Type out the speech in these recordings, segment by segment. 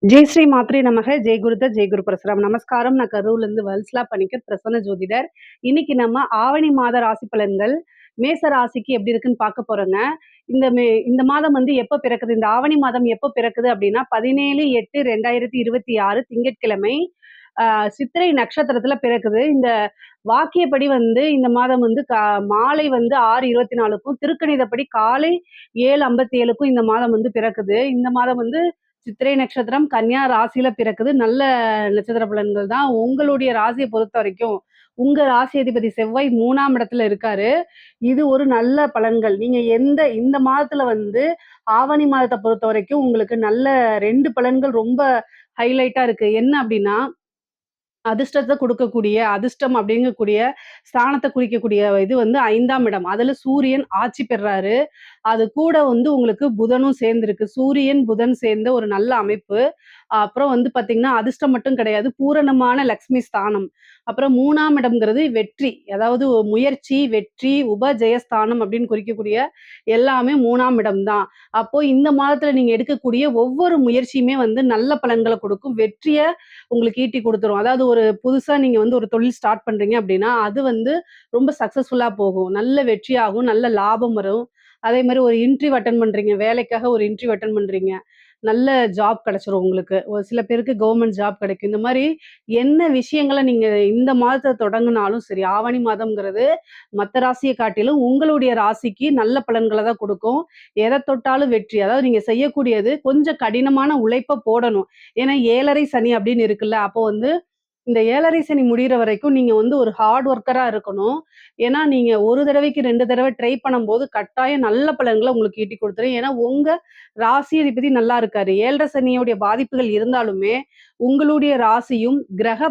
ஜெய் ஸ்ரீ மாத்ரே நமக, ஜெய் குருதர், ஜெய் குரு பரசுராம். நமஸ்காரம். நான் கரூர்லேருந்து வல்சலா பணிக்கர், பிரசன்ன ஜோதிடர். இன்னைக்கு நம்ம ஆவணி மாத ராசி பலன்கள், மேச ராசிக்கு எப்படி இருக்குன்னு பார்க்க போறோங்க. இந்த மாதம் வந்து எப்ப பிறக்குது? இந்த ஆவணி மாதம் எப்ப பிறக்குது அப்படின்னா 17/8/2026 திங்கட்கிழமை சித்திரை நட்சத்திரத்துல பிறக்குது. இந்த வாக்கியப்படி வந்து இந்த மாதம் வந்து மாலை வந்து 6:24க்கும், திருக்கணிதப்படி காலை 7:57க்கும் இந்த மாதம் வந்து பிறக்குது. இந்த மாதம் வந்து சித்திரை நட்சத்திரம் கன்னியா ராசியில பிறக்குது. நல்ல நட்சத்திர பலன்கள் தான். உங்களுடைய ராசியை பொறுத்த வரைக்கும் உங்க ராசி அதிபதி செவ்வாய் 3ஆம் இடத்துல இருக்காரு. இது ஒரு நல்ல பலன்கள். நீங்க இந்த மாதத்துல வந்து ஆவணி மாதத்தை பொறுத்த வரைக்கும் உங்களுக்கு நல்ல 2 பலன்கள் ரொம்ப ஹைலைட்டா இருக்கு. என்ன அப்படின்னா, அதிர்ஷ்டத்த குடுக்கக்கூடிய, அதிர்ஷ்டம் அப்படிங்கக்கூடிய ஸ்தானத்த குறிக்கக்கூடிய இது வந்து 5ஆம் இடம். அதுல சூரியன் ஆட்சி பெறாரு. அது கூட வந்து உங்களுக்கு புதனும் சேர்ந்திருக்கு. சூரியன், புதன் சேர்ந்த ஒரு நல்ல அமைப்பு. அப்புறம் வந்து பார்த்தீங்கன்னா, அதிர்ஷ்டம் மட்டும் கிடையாது. பூரணமான லக்ஷ்மி ஸ்தானம். அப்புறம் 3ஆம் இடம்ங்கிறது வெற்றி. அதாவது முயற்சி, வெற்றி, உபஜெயஸ்தானம் அப்படின்னு குறிக்கக்கூடிய எல்லாமே 3ஆம் இடம் தான். அப்போ இந்த மாதத்துல நீங்க எடுக்கக்கூடிய ஒவ்வொரு முயற்சியுமே வந்து நல்ல பலன்கள குடுக்கும். வெற்றிய உங்களுக்கு ஈட்டி குடுத்துரும். அதாவது ஒரு புதுசா நீங்க வந்து ஒரு தொழில் ஸ்டார்ட் பண்றீங்க அப்படின்னா, அது வந்து ரொம்ப சக்சஸ்ஃபுல்லா போகும். நல்ல வெற்றியாகும். நல்ல லாபம் வரும். அதே மாரி ஒரு இன்டர்வியூ அட்டெண்ட் பண்றீங்க. வேலைக்காக ஒரு இன்டர்வியூ அட்டெண்ட் பண்றீங்க. நல்ல ஜாப் கிடைச்சிரும் உங்களுக்கு. ஒரு சில பேருக்கு கவர்மெண்ட் ஜாப் கிடைக்கும். இந்த மாரி என்ன விஷயங்கள நீங்க இந்த மாதத்த தொடங்குனாலும் சரி, ஆவணி மாதம்ங்கிறது மத்த ராசிய காட்டிலும் உங்களுடைய ராசிக்கு நல்ல பலன்கள தான் குடுக்கும். எத தொட்டாலும் வெற்றி. அதாவது நீங்க செய்யக்கூடியது கொஞ்சம் கடினமான உழைப்ப போடணும். ஏன்னா 7:30 சனி அப்படின்னு இருக்குல்ல. அப்போ வந்து இந்த 7:30 சனி முடியிற வரைக்கும் நீங்க வந்து ஒரு ஹார்ட் ஒர்க்கரா இருக்கணும். ஏன்னா, நீங்க 1 தடவைக்கு 2 தடவ ட்ரை பண்ணும்போது கட்டாயம் நல்ல பலன்கள உங்களுக்கு ஈட்டி குடுத்துரும். ஏன்னா, உங்க ராசி அதிபதி நல்லா இருக்காரு. 7:30 சனியோடைய பாதிப்புகள் இருந்தாலுமே, உங்களுடைய ராசியும், கிரக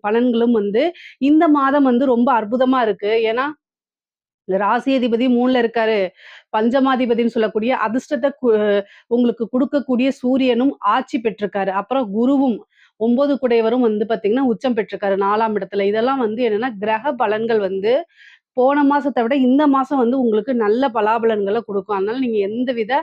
பலன்களும் வந்து இந்த மாதம் வந்து ரொம்ப அற்புதமா இருக்கு. ஏன்னா, ராசி அதிபதி 3ல இருக்காரு. பஞ்சமாதிபதின்னு சொல்லக்கூடிய அதிர்ஷ்டத்த உங்களுக்கு குடுக்கக்கூடிய சூரியனும் ஆட்சி பெற்றிருக்காரு. அப்புறம் குருவும் 9 குடையவரும் வந்து பார்த்தீங்கன்னா, உச்சம் பெற்றிருக்காரு 4ஆம் இடத்துல. இதெல்லாம் வந்து என்னன்னா, கிரக பலன்கள் வந்து போன மாசத்த விட இந்த மாசம் வந்து உங்களுக்கு நல்ல பலாபலன்கள குடுக்கும். அதனால நீங்க எந்தவித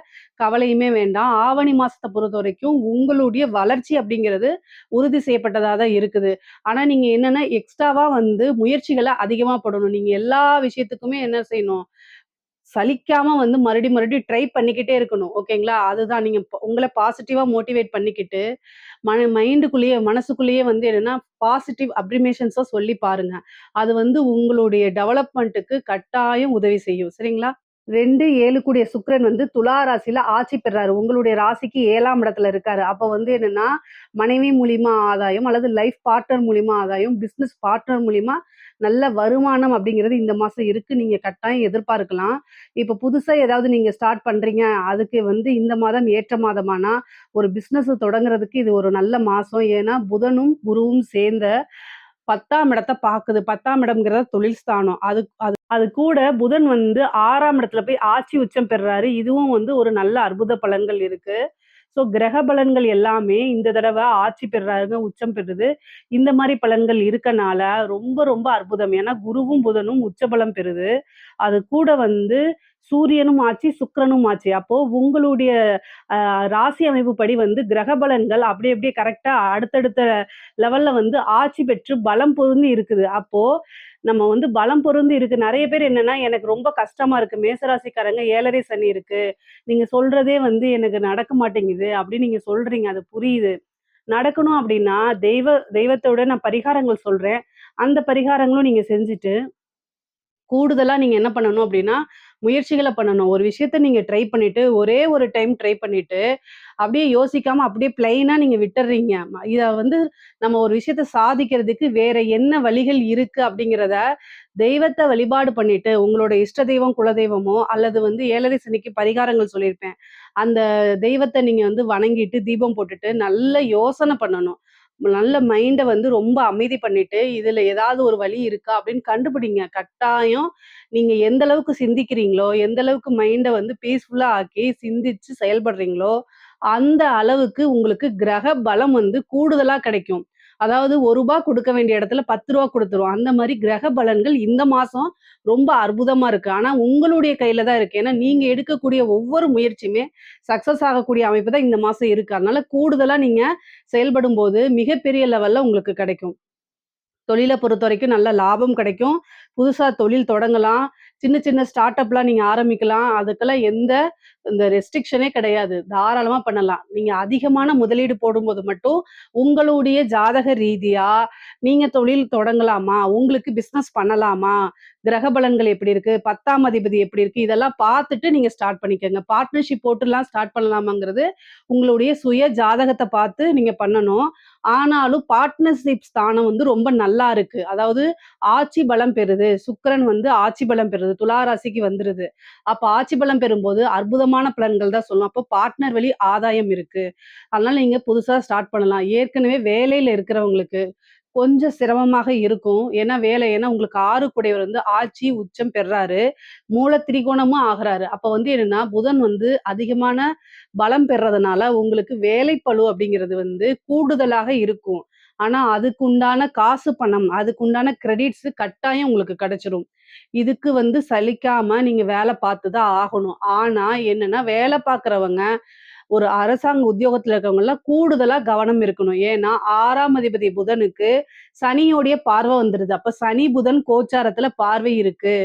கவலையுமே வேண்டாம். ஆவணி மாசத்த பொறுத்தவரைக்கும் உங்களுடைய வளர்ச்சி அப்படிங்கிறது உறுதி செய்யப்பட்டதா தான் இருக்குது. ஆனா நீங்க என்னன்னா, எக்ஸ்ட்ராவா வந்து முயற்சிகள அதிகமா போடணும். நீங்க எல்லா விஷயத்துக்குமே என்ன செய்யணும்? சலிக்காம வந்து மறுபடியும் ட்ரை பண்ணிக்கிட்டே இருக்கணும். ஓகேங்களா? அதுதான் நீங்க உங்கள பாசிட்டிவா மோட்டிவேட் பண்ணிக்கிட்டு, மனசுக்குள்ளேயே வந்து என்னன்னா, பாசிட்டிவ் அப்ரிமேஷன்ஸ சொல்லி பாருங்க. அது வந்து உங்களுடைய டெவலப்மென்ட்க்கு கட்டாயம் உதவி செய்யும். சரிங்களா? 2, 7 கூடிய சுக்கிரன் வந்து துலா ராசியில ஆட்சி பெறாரு. உங்களுடைய ராசிக்கு 7ஆம் இடத்துல இருக்காரு. அப்ப வந்து என்னன்னா, மனைவி மூலியமா ஆதாயம் அல்லது லைஃப் பார்ட்னர் மூலியமா ஆதாயம், பிசினஸ் பார்ட்னர் மூலியமா நல்ல வருமானம் அப்படிங்கிறது இந்த மாசம் இருக்கு. நீங்க கட்டாயம் எதிர்பார்க்கலாம். இப்ப புதுசா ஏதாவது நீங்க ஸ்டார்ட் பண்றீங்க. அதுக்கு வந்து இந்த மாதம் ஏற்ற மாதமானா, ஒரு பிசினஸ் தொடங்குறதுக்கு இது ஒரு நல்ல மாசம். ஏன்னா, புதனும், குருவும் சேர்ந்த 10ஆம் இடத்த பாக்குது. 10ஆம் இடம்ங்கிறது தொழில் ஸ்தானம். அது கூட புதன் வந்து 6ஆம் இடத்துல போய் ஆட்சி உச்சம் பெறுறாரு. இதுவும் வந்து ஒரு நல்ல அற்புத பலன்கள் இருக்கு. ஸோ கிரக பலன்கள் எல்லாமே இந்த தடவ ஆட்சி பெறுறாருங்க, உச்சம் பெறுது. இந்த மாரி பலன்கள் இருக்கனால ரொம்ப ரொம்ப அற்புதம். ஏன்னா குருவும், புதனும் உச்ச பலம் பெறுது. அது கூட வந்து சூரியனும் ஆட்சி, சுக்கிரனும் ஆட்சி. அப்போ உங்களுடைய ராசி அமைப்புப்படி வந்து கிரக பலன்கள் அப்படி அப்படியே கரெக்ட்டா அடுத்தடுத்த லெவல்ல வந்து ஆட்சி பெற்று பலம் பொருந்தி இருக்குது. அப்போ நம்ம வந்து பலம் பொருந்தி இருக்கு. நெறைய பேர் என்னன்னா, எனக்கு ரொம்ப கஷ்டமா இருக்கு. மேசராசிக்காரங்க 7:30 சனி இருக்கு. நீங்க சொல்றதே வந்து எனக்கு நடக்க மாட்டேங்குது அப்படின்னு நீங்க சொல்றீங்க. அது புரியுது. நடக்கணும் அப்படின்னா, தெய்வத்தோட நான் பரிகாரங்கள் சொல்றேன். அந்த பரிகாரங்களும் நீங்க செஞ்சுட்டு கூடுதலா நீங்க என்ன பண்ணணும் அப்டின்னா, முயற்சிகள பண்ணணும். ஒரு விஷயத்த நீங்க ட்ரை பண்ணிட்டு, ஒரே ஒரு டைம் ட்ரை பண்ணிட்டு, அப்படியே யோசிக்காம அப்படியே பிளெயினா நீங்க விட்டுர்றீங்க. இத வந்து நம்ம ஒரு விஷயத்த சாதிக்கிறதுக்கு வேற என்ன வழிகள் இருக்கு அப்படிங்கிறத, தெய்வத்த வழிபாடு பண்ணிட்டு, உங்களோட இஷ்ட தெய்வம், குலதெய்வமோ அல்லது வந்து 7:30 சனிக்கு பரிகாரங்கள் சொல்லியிருப்பேன். அந்த தெய்வத்த நீங்க வந்து வணங்கிட்டு, தீபம் போட்டுட்டு, நல்ல யோசனை பண்ணணும். நல்ல மைண்ட வந்து ரொம்ப அமைதி பண்ணிட்டு, இதுல ஏதாவது ஒரு வழி இருக்கா அப்படின்னு கண்டுபிடிங்க. கட்டாயம் நீங்க எந்த அளவுக்கு சிந்திக்கிறீங்களோ, எந்த அளவுக்கு மைண்ட வந்து பீஸ்ஃபுல்லா ஆக்கி சிந்திச்சு செயல்படுறீங்களோ, அந்த அளவுக்கு உங்களுக்கு கிரக பலம் வந்து கூடுதலா கிடைக்கும். அதாவது ரூ. 1 குடுக்க வேண்டிய இடத்துல ரூ. 10 குடுத்துரும். அந்த மாரி கிரக பலன்கள் இந்த மாசம் ரொம்ப அற்புதமா இருக்கு. ஆனா உங்களுடைய கையில தான் இருக்கு. ஏன்னா நீங்க எடுக்கக்கூடிய ஒவ்வொரு முயற்சியுமே சக்சஸ் ஆகக்கூடிய அமைப்பு தான் இந்த மாசம் இருக்கு. அதனால கூடுதலா நீங்க செயல்படும்போது மிகப்பெரிய லெவல்ல உங்களுக்கு கிடைக்கும். தொழில பொறுத்தவரைக்கும் நல்ல லாபம் கிடைக்கும். புதுசா தொழில் தொடங்கலாம். சின்ன சின்ன ஸ்டார்ட் அப்லாம் நீங்க ஆரம்பிக்கலாம். அதுக்கெல்லாம் எந்த இந்த ரெஸ்ட்ரிக்ஷனே கிடையாது. தாராளமா பண்ணலாம். நீங்க அதிகமான முதலீடு போடும்போது மட்டும், உங்களுடைய ஜாதக ரீதியா நீங்க தொழில் தொடங்கலாமா? உங்களுக்கு பிசினஸ் பண்ணலாமா? கிரக பலன்கள் எப்படி இருக்கு? 10ஆம் அதிபதி எப்படி இருக்கு? இதெல்லாம் பார்த்துட்டு நீங்க ஸ்டார்ட் பண்ணிக்கங்க. பார்ட்னர்ஷிப் போட்டுலாம் ஸ்டார்ட் பண்ணலாமாங்கிறது, உங்களுடைய சுய ஜாதகத்த பார்த்து நீங்க பண்ணணும். ஆனாலும் பார்ட்னர்ஷிப் ஸ்தானம் வந்து ரொம்ப நல்லா இருக்கு. அதாவது ஆட்சி பலம் பெறுது. சுக்கிரன் வந்து ஆட்சி பலம் பெறுது. துலா ராசிக்கு வந்துருது. அப்ப ஆட்சி பலம் பெறும்போது அற்புதமான பலன்கள் தான் சொல்லும். அப்போ பார்ட்னர் வழி ஆதாயம் இருக்கு. அதனால நீங்க புதுசா ஸ்டார்ட் பண்ணலாம். ஏற்கனவே வேலையில இருக்கிறவங்களுக்கு கொஞ்சம் சிரமமாக இருக்கும். ஏன்னா உங்களுக்கு 6 கூடையவர் வந்து ஆட்சி உச்சம் பெறாரு. மூல திரிகோணமும் ஆகுறாரு. அப்ப வந்து என்னன்னா, புதன் வந்து அதிகமான பலம் பெறதுனால உங்களுக்கு வேலைப்பளு அப்படிங்கிறது வந்து கூடுதலாக இருக்கும். ஆனா அதுக்குண்டான காசு பணம், அதுக்குண்டான கிரெடிட்ஸ் கட்டாயம் உங்களுக்கு கிடைச்சிரும். இதுக்கு வந்து சலிக்காம நீங்க வேலை பார்த்து தான் ஆகணும். ஆனா என்னன்னா, வேலை பார்க்கிறவங்க ஒரு அரசாங்க உத்தியோகத்துல இருக்கவங்கலாம் கூடுதலா கவனம் இருக்கணும். ஏன்னா 6ஆம் அதிபதி புதனுக்கு சனியோடைய பார்வை வந்துருது. அப்ப சனி, புதன் கோச்சாரத்துல பார்வை இருக்கு.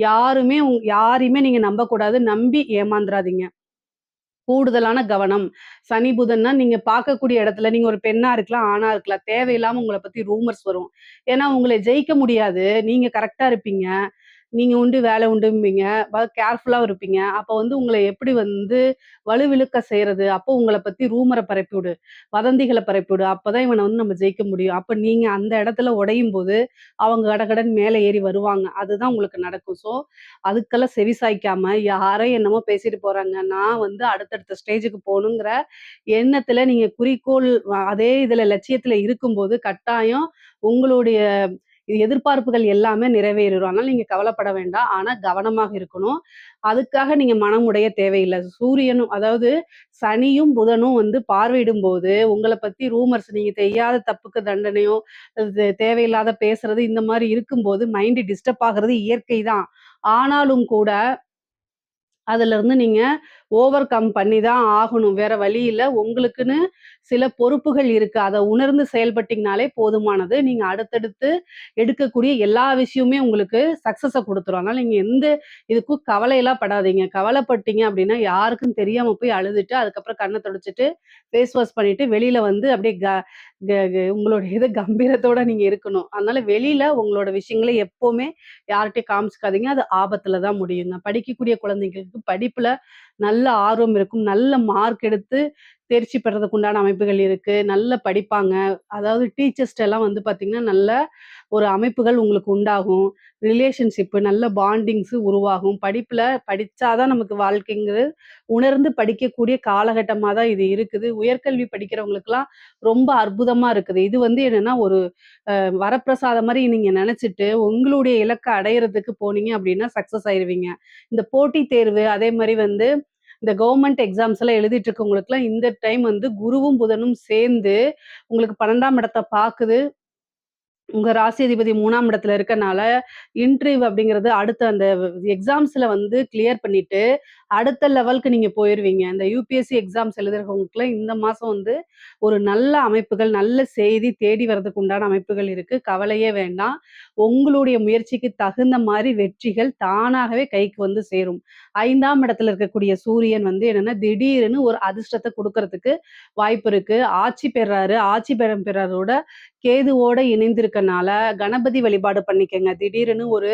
யாரையுமே நீங்க நம்பக்கூடாது. நம்பி ஏமாந்துறாதீங்க. கூடுதலான கவனம். சனி, புதன்னா நீங்க பார்க்கக்கூடிய இடத்துல நீங்க ஒரு பெண்ணா இருக்கலாம், ஆணா இருக்கலாம். தேவையில்லாம உங்கள பத்தி ரூமர்ஸ் வரும். ஏன்னா உங்கள ஜெயிக்க முடியாது. நீங்க கரெக்ட்டா இருப்பீங்க. நீங்க உண்டு வேலை உண்டும்பீங்க. கேர்ஃபுல்லாவும் இருப்பீங்க. அப்ப வந்து உங்கள எப்படி வந்து வலுவிழுக்க செய்றது? அப்போ உங்கள பத்தி ரூமர பரப்பிவிடு. வதந்திகள பரப்பிவிடு. அப்பதான் இவன வந்து நம்ம ஜெயிக்க முடியும். அப்ப நீங்க அந்த இடத்துல உடையும்போது, அவங்க கடகடன்னு மேல ஏறி வருவாங்க. அதுதான் உங்களுக்கு நடக்கும். அதுக்கெல்லாம் செவி சாய்க்காம, யாரோ என்னமோ பேசிட்டு போறாங்க. நான் வந்து அடுத்தடுத்த ஸ்டேஜுக்கு போணுங்கிற எண்ணத்துல நீங்க குறிக்கோள் அதே இதுல லட்சியத்துல இருக்கும்போது, கட்டாயம் உங்களுடைய எதிர்பார்ப்புகள் எல்லாமே நிறைவேறிரும். அதனால நீங்க கவலைப்பட வேண்டாம். ஆனா கவனமாக இருக்கணும். அதுக்காக நீங்க மனம் உடைய தேவையில்ல. சூரியனும் அதாவது சனியும், புதனும் வந்து பார்வையிடும்போது, உங்கள பத்தி ரூமர்ஸ் நீங்க செய்யாத தப்புக்கு தண்டனையோ, தேவையில்லாத பேசுறது இந்த மாரி இருக்கும்போது மைண்ட் டிஸ்டர்ப் ஆகுறது இயற்கை தான். ஆனாலும் கூட அதுலருந்து நீங்க ஓவர் கம் பண்ணி தான் ஆகணும். வேற வழி இல்ல. உங்களுக்குன்னு சில பொறுப்புகள் இருக்கு. அத உணர்ந்து செயல்பட்டீங்கனாலே போதுமானது. நீங்க அடுத்தடுத்து எடுக்கக்கூடிய எல்லா விஷயமுமே உங்களுக்கு சக்சஸ குடுத்துரும். அதனால நீங்க எந்த இதுக்கும் கவலையெல்லாம் படாதீங்க. கவலைப்பட்டீங்க அப்டின்னா, யாருக்கும் தெரியாம போய் அழுதுட்டு, அதுக்கப்புறம் கண்ண தொடச்சுட்டு, ஃபேஸ் வாஷ் பண்ணிட்டு, வெளியில வந்து அப்டியே க க க உங்களுடைய கம்பீரத்தோட நீங்க இருக்கணும். அதனால வெளியில உங்களோட விஷயங்கள எப்பவுமே யார்ட்டயும் காமிச்சுக்காதீங்க. அது ஆபத்துல தான் முடியுங்க. படிக்கக்கூடிய குழந்தைங்களுக்கு படிப்புல நல்ல ஆர்வம் இருக்கும். நல்ல மார்க் எடுத்து தேர்ச்சி பெறதுக்கு உண்டான அமைப்புகள் இருக்கு. நல்லா படிப்பாங்க. அதாவது டீச்சர்ஸ்ட்ட எல்லாம் வந்து பார்த்தீங்கன்னா, நல்ல ஒரு அமைப்புகள் உங்களுக்கு உண்டாகும். ரிலேஷன்ஷிப் நல்ல பாண்டிங்ஸ் உருவாகும். படிப்புல படிச்சா தான் நமக்கு வாழ்க்கைங்கிறது உணர்ந்து படிக்கக்கூடிய காலகட்டமா தான் இது இருக்குது. உயர்கல்வி படிக்கிறவங்களுக்கெல்லாம் ரொம்ப அற்புதமா இருக்குது. இது வந்து என்னன்னா, ஒரு வரப்பிரசாதம் மாரி நீங்க நெனச்சுட்டு, உங்களுடைய இலக்க அடையறதுக்கு போனீங்க அப்டின்னா சக்சஸ் ஆயிருவீங்க. இந்த போட்டித் தேர்வு, அதே மாரி வந்து இந்த கவர்மெண்ட் எக்ஸாம்ஸ் எல்லாம் எழுதிட்டு இருக்கவங்களுக்குலாம் இந்த டைம் வந்து குருவும், புதனும் சேர்ந்து உங்களுக்கு 12ஆம் இடத்த பாக்குது. உங்க ராசி அதிபதி 3ஆம் இடத்துல இருக்கனால, இன்டர்வியூ அப்படிங்கிறது அடுத்த அந்த எக்ஸாம்ஸ்ல வந்து கிளியர் பண்ணிட்டு, அடுத்த லெவலுக்கு நீங்க போயிருவீங்க. இந்த யுபிஎஸ்சி எக்ஸாம்ஸ் எழுதுறவங்களுக்குலாம் இந்த மாசம் வந்து ஒரு நல்ல அமைப்புகள், நல்ல செய்தி தேடி வரதுக்கு உண்டான அமைப்புகள் இருக்கு. கவலையே வேண்டாம். உங்களுடைய முயற்சிக்கு தகுந்த மாரி வெற்றிகள் தானாகவே கைக்கு வந்து சேரும். 5ஆம் இடத்துல இருக்கக்கூடிய சூரியன் வந்து என்னன்னா, திடீர்னு ஒரு அதிர்ஷ்டத்த குடுக்கறதுக்கு வாய்ப்பு இருக்கு. ஆட்சி பெறாரு. ஆட்சி பெறம் பெறதோட கேதுவோட இணைந்திருக்கனால, கணபதி வழிபாடு பண்ணிக்கங்க. திடீர்னு ஒரு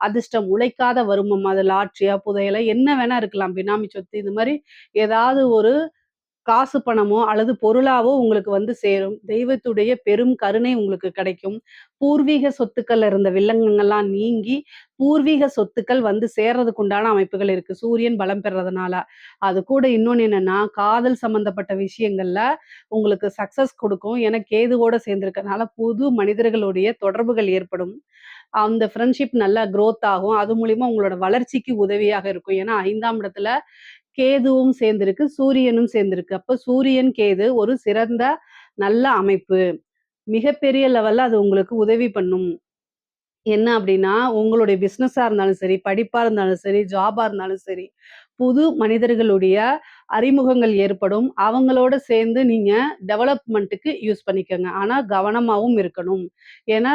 அதிர்ஷ்டம், உழைக்காத வருமம், அது லாட்டரியா, புதையலா என்ன வேணா இருக்கலாம். பினாமி சொத்து இது மாரி ஏதாவது ஒரு காசு பணமோ அல்லது பொருளாவோ உங்களுக்கு வந்து சேரும். தெய்வத்துடைய பெரும் கருணை உங்களுக்கு கிடைக்கும். பூர்வீக சொத்துக்கள்ல இருந்த வில்லங்கங்கள்லாம் நீங்கி, பூர்வீக சொத்துக்கள் வந்து சேர்றதுக்கு உண்டான அமைப்புகள் இருக்கு. சூரியன் பலம் பெறதுனால. அது கூட இன்னொன்னு என்னன்னா, காதல் சம்பந்தப்பட்ட விஷயங்கள்ல உங்களுக்கு சக்சஸ் குடுக்கும். ஏன்னா கேதுவோட சேர்ந்திருக்கனால புது மனிதர்களுடைய தொடர்புகள் ஏற்படும். அந்த ஃப்ரெண்ட்ஷிப் நல்லா குரோத் ஆகும். அது மூலியமா உங்களோட வளர்ச்சிக்கு உதவியாக இருக்கும். ஏன்னா 5ஆம் இடத்துல கேதுவும் சேர்ந்திருக்கு, சூரியனும் சேர்ந்திருக்கு. அப்ப சூரியன், கேது ஒரு சிறந்த நல்ல அமைப்பு. மிகப்பெரிய லெவல்ல அது உங்களுக்கு உதவி பண்ணும். என்ன அப்டின்னா, உங்களுடைய பிசினஸா இருந்தாலும் சரி, படிப்பா இருந்தாலும் சரி, ஜாபா இருந்தாலும் சரி, புது மனிதர்களுடைய அறிமுகங்கள் ஏற்படும். அவங்களோட சேர்ந்து நீங்க டெவலப்மென்ட்க்கு யூஸ் பண்ணிக்கங்க. ஆனா கவனமாவும் இருக்கணும். ஏன்னா,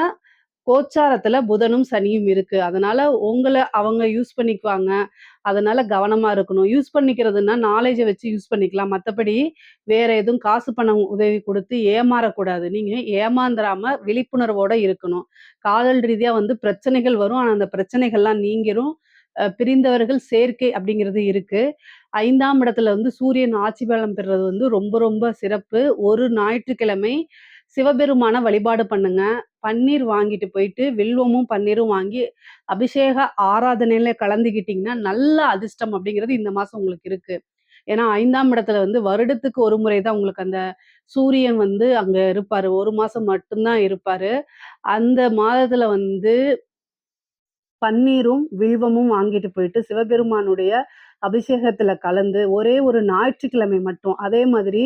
கோச்சாரத்துல புதனும், சனியும் இருக்கு. அதனால உங்கள அவங்க யூஸ் பண்ணிக்குவாங்க. அதனால கவனமா இருக்கணும். யூஸ் பண்ணிக்கிறதுன்னா, நாலேட்ஜ வச்சு யூஸ் பண்ணிக்கலாம். மத்தபடி வேற எதுவும் காசு பணம் உதவி குடுத்து ஏமாறக்கூடாது. நீங்க ஏமாந்துராம விழிப்புணர்வோட இருக்கணும். காதல் ரீதியா வந்து பிரச்சனைகள் வரும். ஆனா, அந்த பிரச்சனைகள்லாம் நீங்கிரும். பிரிந்தவர்கள் சேர்க்கை அப்படிங்கிறது இருக்கு. 5ஆம் இடத்துல வந்து சூரியன் ஆட்சி பலம் பெறுறது வந்து ரொம்ப ரொம்ப சிறப்பு. ஒரு ஞாயிற்றுக்கிழமை சிவபெருமான வழிபாடு பண்ணுங்க. பன்னீர் வாங்கிட்டு போயிட்டு, வில்வமும், பன்னீரும் வாங்கி அபிஷேக ஆராதனையில கலந்துக்கிட்டீங்கன்னா, நல்ல அதிர்ஷ்டம் அப்படிங்கிறது இந்த மாசம் உங்களுக்கு இருக்கு. ஏன்னா 5ஆம் இடத்துல வந்து வருடத்துக்கு ஒரு முறை தான் உங்களுக்கு அந்த சூரியன் வந்து அங்க இருப்பாரு. 1 மாசம் மட்டும் தான் இருப்பாரு. அந்த மாதத்துல வந்து பன்னீரும், வில்வமும் வாங்கிட்டு போயிட்டு சிவபெருமானுடைய அபிஷேகத்துல கலந்து ஒரே ஒரு ஞாயிற்றுக்கிழமை மட்டும் அதே மாதிரி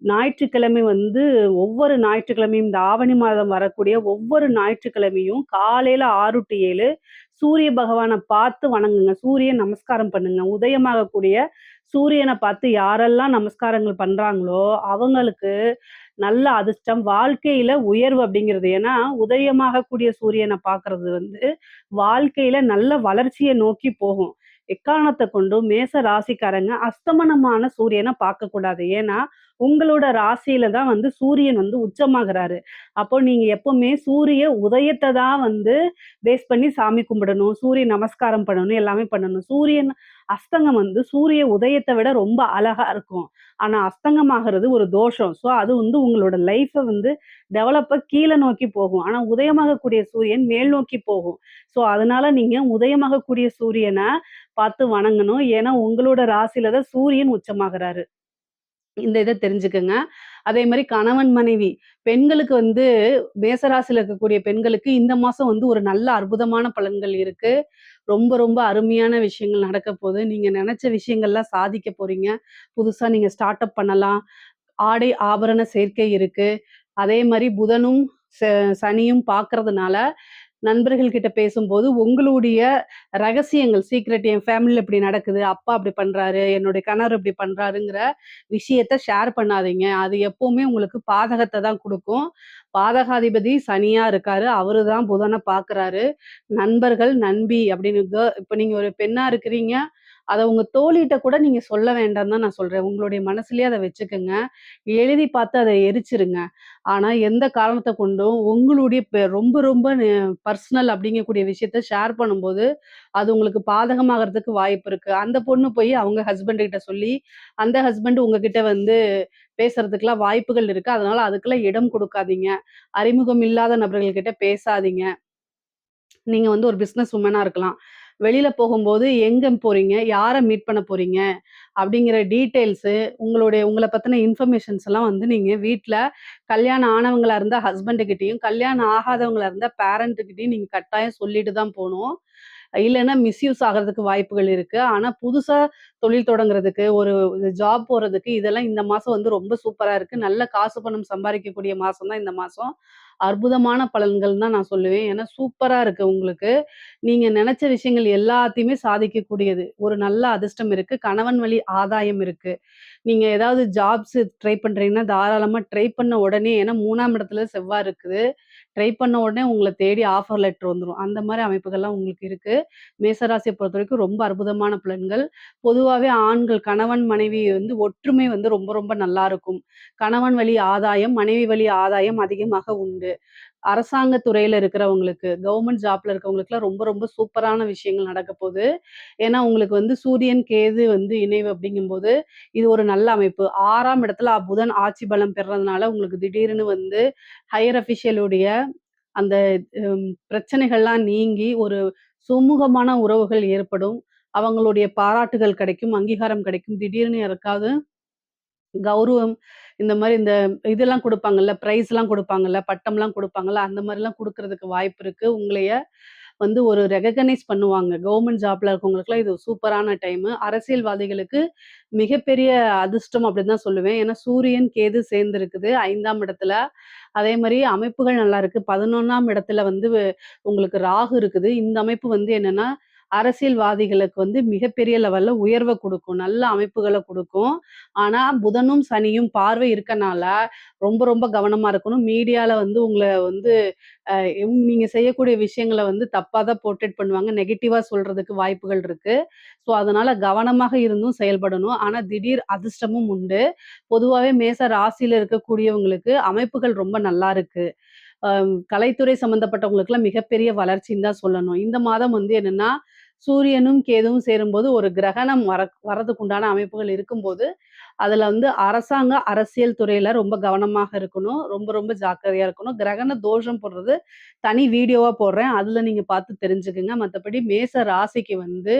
ஞாயிற்றுக்கிழமை வந்து ஒவ்வொரு ஞாயிற்றுக்கிழமையும் இந்த ஆவணி மாதம் வரக்கூடிய ஒவ்வொரு ஞாயிற்றுக்கிழமையும் காலையில 6 டூ 7 சூரிய பகவான பார்த்து வணங்குங்க. சூரியன் நமஸ்காரம் பண்ணுங்க. உதயமாகக்கூடிய சூரியன பார்த்து யாரெல்லாம் நமஸ்காரங்கள் பண்றாங்களோ, அவங்களுக்கு நல்ல அதிர்ஷ்டம், வாழ்க்கையில உயர்வு அப்படிங்கிறது. ஏன்னா, உதயமாகக்கூடிய சூரியன பார்க்கறது வந்து வாழ்க்கையில நல்ல வளர்ச்சிய நோக்கி போகும். எக்காரணத்த கொண்டும் மேச ராசிக்காரங்க அஸ்தமனமான சூரியன பார்க்கக்கூடாது. ஏன்னா, உங்களோட ராசியில தான் வந்து சூரியன் வந்து உச்சமாகுறாரு. அப்போ நீங்க எப்பவுமே சூரிய உதயத்த தான் வந்து பேஸ் பண்ணி சாமி கும்பிடணும். சூரிய நமஸ்காரம் பண்ணணும். எல்லாமே பண்ணணும். சூரியன் அஸ்தங்கம் வந்து சூரிய உதயத்த விட ரொம்ப அழகா இருக்கும். ஆனா, அஸ்தங்கமாகுறது ஒரு தோஷம். ஸோ, அது வந்து உங்களோட லைஃப வந்து கீழ நோக்கி போகும். ஆனா, உதயமாகக்கூடிய சூரியன் மேல் நோக்கி போகும். ஸோ, அதனால நீங்க உதயமாகக்கூடிய சூரியன பார்த்து வணங்கணும். ஏன்னா, உங்களோட ராசியில தான் சூரியன் உச்சமாகுறாரு. இந்த இத தெரிஞ்சுக்கங்க. அதே மாரி கணவன், மனைவி பெண்களுக்கு வந்து மேசராசியில இருக்கக்கூடிய பெண்களுக்கு இந்த மாசம் வந்து ஒரு நல்ல அற்புதமான பலன்கள் இருக்கு. ரொம்ப ரொம்ப அருமையான விஷயங்கள் நடக்கப் போது. நீங்க நெனச்ச விஷயங்கள்லாம் சாதிக்க போறீங்க. புதுசா நீங்க ஸ்டார்ட் அப் பண்ணலாம். ஆடை, ஆபரண சேர்க்கை இருக்கு. அதே மாரி புதனும், ச சனியும் பார்க்கறதுனால நண்பர்கள் கிட்ட பேசும்போது உங்களுடைய ரகசியங்கள் சீக்ரெட் என் ஃபேமிலில இப்படி நடக்குது. அப்பா அப்படி பண்றாரு. என்னுடைய கணவர் இப்படி பண்றாருங்கிற விஷயத்த ஷேர் பண்ணாதீங்க. அது எப்பவுமே உங்களுக்கு பாதகத்த தான் குடுக்கும். பாதகாதிபதி சனியா இருக்காரு. அவரு தான் புதன பார்க்குறாரு. நண்பர்கள், நண்பி அப்படின்னு இப்ப நீங்க ஒரு பெண்ணா இருக்கிறீங்க. அத உங்க தோழிட்ட கூட நீங்க சொல்ல வேண்டான்னு தான் நான் சொல்றேன். உங்களுடைய மனசுலயே அத வச்சுக்கங்க. எழுதி பார்த்து அத எரிச்சிருங்க. ஆனா, எந்த காரணத்த கொண்டும் உங்களுடைய ரொம்ப ரொம்ப பர்சனல் அப்படிங்கக்கூடிய விஷயத்த ஷேர் பண்ணும்போது, அது உங்களுக்கு பாதகமாகறதுக்கு வாய்ப்பு இருக்கு. அந்த பொண்ணு போய் அவங்க ஹஸ்பண்ட் கிட்ட சொல்லி, அந்த ஹஸ்பண்ட் உங்ககிட்ட வந்து பேசுறதுக்குலாம் வாய்ப்புகள் இருக்கு. அதனால அதுக்கெல்லாம் இடம் குடுக்காதீங்க. அறிமுகம் இல்லாத நபர்கள் கிட்ட பேசாதீங்க. நீங்க வந்து ஒரு பிசினஸ் வுமனா இருக்கலாம். வெளியில போகும்போது எங்க போறீங்க? யார மீட் பண்ண போறீங்க? அப்படிங்கிற டீட்டெயில்ஸு, உங்கள பத்தின இன்ஃபர்மேஷன்ஸ் எல்லாம் வந்து நீங்க வீட்ல கல்யாணம் ஆனவங்களா இருந்தா ஹஸ்பண்ட் கிட்டயும், கல்யாணம் ஆகாதவங்களா இருந்தா பேரண்ட் கிட்டயும் நீங்க கட்டாயம் சொல்லிட்டு தான் போணும். இல்லன்னா மிஸ்யூஸ் ஆகுறதுக்கு வாய்ப்புகள் இருக்கு. ஆனா புதுசா தொழில் தொடங்குறதுக்கு, ஒரு ஜாப் போறதுக்கு இதெல்லாம் இந்த மாசம் வந்து ரொம்ப சூப்பரா இருக்கு. நல்ல காசு பணம் சம்பாரிக்கக்கூடிய மாசம் தான் இந்த மாசம். அற்புதமான பலன்கள் தான் நான் சொல்லுவேன். ஏன்னா சூப்பரா இருக்கு உங்களுக்கு. நீங்க நெனச்ச விஷயங்கள் எல்லாத்தையுமே சாதிக்கக்கூடியது. ஒரு நல்ல அதிர்ஷ்டம் இருக்கு. கணவன் வழி ஆதாயம் இருக்கு. நீங்க ஏதாவது ஜாப்ஸ் ட்ரை பண்றீங்கன்னா, தாராளமா ட்ரை பண்ண உடனே ஏன்னா 3ஆம் இடத்துல செவ்வாய் இருக்குது. ட்ரை பண்ண உடனே உங்கள தேடி ஆஃபர் லெட்டர் வந்துரும். அந்த மாரி அமைப்புகள்லாம் உங்களுக்கு இருக்கு. மேசராசிய பொறுத்தவரைக்கும் ரொம்ப அற்புதமான பலன்கள். பொதுவாவே ஆண்கள் கணவன், மனைவி வந்து ஒற்றுமை வந்து ரொம்ப ரொம்ப நல்லா இருக்கும். கணவன் வழி ஆதாயம், மனைவி வழி ஆதாயம் அதிகமாக உண்டு. அரசாங்க துறையில இருக்கிறவங்களுக்கு, கவர்மெண்ட் ஜாப்ல இருக்கவங்களுக்குலாம் ரொம்ப ரொம்ப சூப்பரான விஷயங்கள் நடக்கப் போது. ஏன்னா, உங்களுக்கு வந்து சூரியன், கேது வந்து இணைவு அப்படிங்கும்போது, இது ஒரு நல்ல அமைப்பு. 6ஆம் இடத்துல புதன் ஆட்சி பலம் பெறதுனால உங்களுக்கு திடீர்னு வந்து ஹையர் அஃபிஷியலுடைய அந்த பிரச்சனைகள்லாம் நீங்கி ஒரு சுமூகமான உறவுகள் ஏற்படும். அவங்களுடைய பாராட்டுகள் கிடைக்கும், அங்கீகாரம் கிடைக்கும். திடீர்னு யாருக்காவது கௌரவம் இந்த மாரி இந்த இதெல்லாம் குடுப்பாங்கல்ல, பிரைஸ்லாம் குடுப்பாங்கல்ல, பட்டம்லாம் குடுப்பாங்கல்ல, அந்த மாரிலாம் குடுக்கறதுக்கு வாய்ப்பு இருக்கு. உங்களைய வந்து ஒரு ரெகக்னைஸ் பண்ணுவாங்க. கவர்மெண்ட் ஜாப்ல இருக்கவங்களுக்குலாம் இது சூப்பரான டைமு. அரசியல்வாதிகளுக்கு மிகப்பெரிய அதிர்ஷ்டம் அப்படின்னு தான் சொல்லுவேன். ஏன்னா சூரியன், கேது சேர்ந்திருக்குது 5ஆம் இடத்துல. அதே மாரி அமைப்புகள் நல்லா இருக்கு. 11ஆம் இடத்துல வந்து உங்களுக்கு ராகு இருக்குது. இந்த அமைப்பு வந்து என்னன்னா, அரசியல்வாதிகளுக்கு வந்து மிகப்பெரிய லெவல்ல உயர்வ குடுக்கும். நல்ல அமைப்புகள குடுக்கும். ஆனா புதனும், சனியும் பார்வை இருக்கனால, ரொம்ப ரொம்ப கவனமா இருக்கணும். மீடியால வந்து உங்கள வந்து அ நீங்க செய்யக்கூடிய விஷயங்கள வந்து தப்பா தான் போர்ட்ரேட் பண்ணுவாங்க. நெகட்டிவா சொல்றதுக்கு வாய்ப்புகள் இருக்கு. ஸோ, அதனால கவனமாக இருந்தும் செயல்படணும். ஆனா திடீர் அதிர்ஷ்டமும் உண்டு. பொதுவாவே மேச ராசியில இருக்கக்கூடியவங்களுக்கு அமைப்புகள் ரொம்ப நல்லா இருக்கு. கலைத்துறை சம்மந்தப்பட்டவங்களுக்குலாம் மிகப்பெரிய வளர்ச்சின்னு தான் சொல்லணும். இந்த மாதம் வந்து என்னன்னா, சூரியனும், கேதுவும் சேரும்போது ஒரு கிரகணம் வரதுக்கு உண்டான அமைப்புகள் இருக்கும்போது, அதுல வந்து அரசியல் துறையில ரொம்ப கவனமாக இருக்கணும். ரொம்ப ரொம்ப ஜாக்கிரதையா இருக்கணும். கிரகண தோஷம் போடுறது தனி வீடியோவா போடுறேன். அதுல நீங்க பார்த்து தெரிஞ்சுக்குங்க. மத்தபடி மேச ராசிக்கு வந்து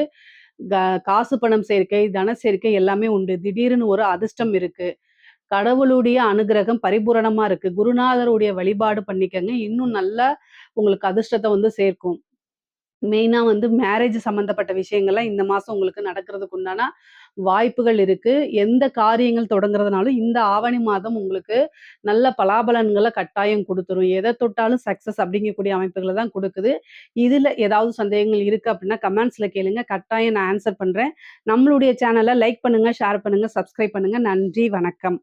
க காசு பணம் சேர்க்கை, தன சேர்க்கை எல்லாமே உண்டு. திடீர்னு ஒரு அதிர்ஷ்டம் இருக்கு. கடவுளுடைய அனுக்கிரகம் பரிபூரணமா இருக்கு. குருநாதருடைய வழிபாடு பண்ணிக்கங்க. இன்னும் நல்லா உங்களுக்கு அதிர்ஷ்டத்த வந்து சேர்க்கும். மெயினா வந்து மேரேஜ் சம்மந்தப்பட்ட விஷயங்கள்லாம் இந்த மாசம் உங்களுக்கு நடக்கிறதுக்கு உண்டான வாய்ப்புகள் இருக்கு. எந்த காரியங்கள் தொடங்குறதுனாலும் இந்த ஆவணி மாதம் உங்களுக்கு நல்ல பலாபலன்கள கட்டாயம் குடுத்துரும். எத தொட்டாலும் சக்சஸ் அப்படிங்கக்கூடிய அமைப்புகள தான் குடுக்குது. இதுல ஏதாவது சந்தேகங்கள் இருக்கு அப்படின்னா கமெண்ட்ஸ்ல கேளுங்க. கட்டாயம் நான் ஆன்சர் பண்றேன். நம்மளுடைய சேனல லைக் பண்ணுங்க, ஷேர் பண்ணுங்க, சப்ஸ்கிரைப் பண்ணுங்க. நன்றி, வணக்கம்.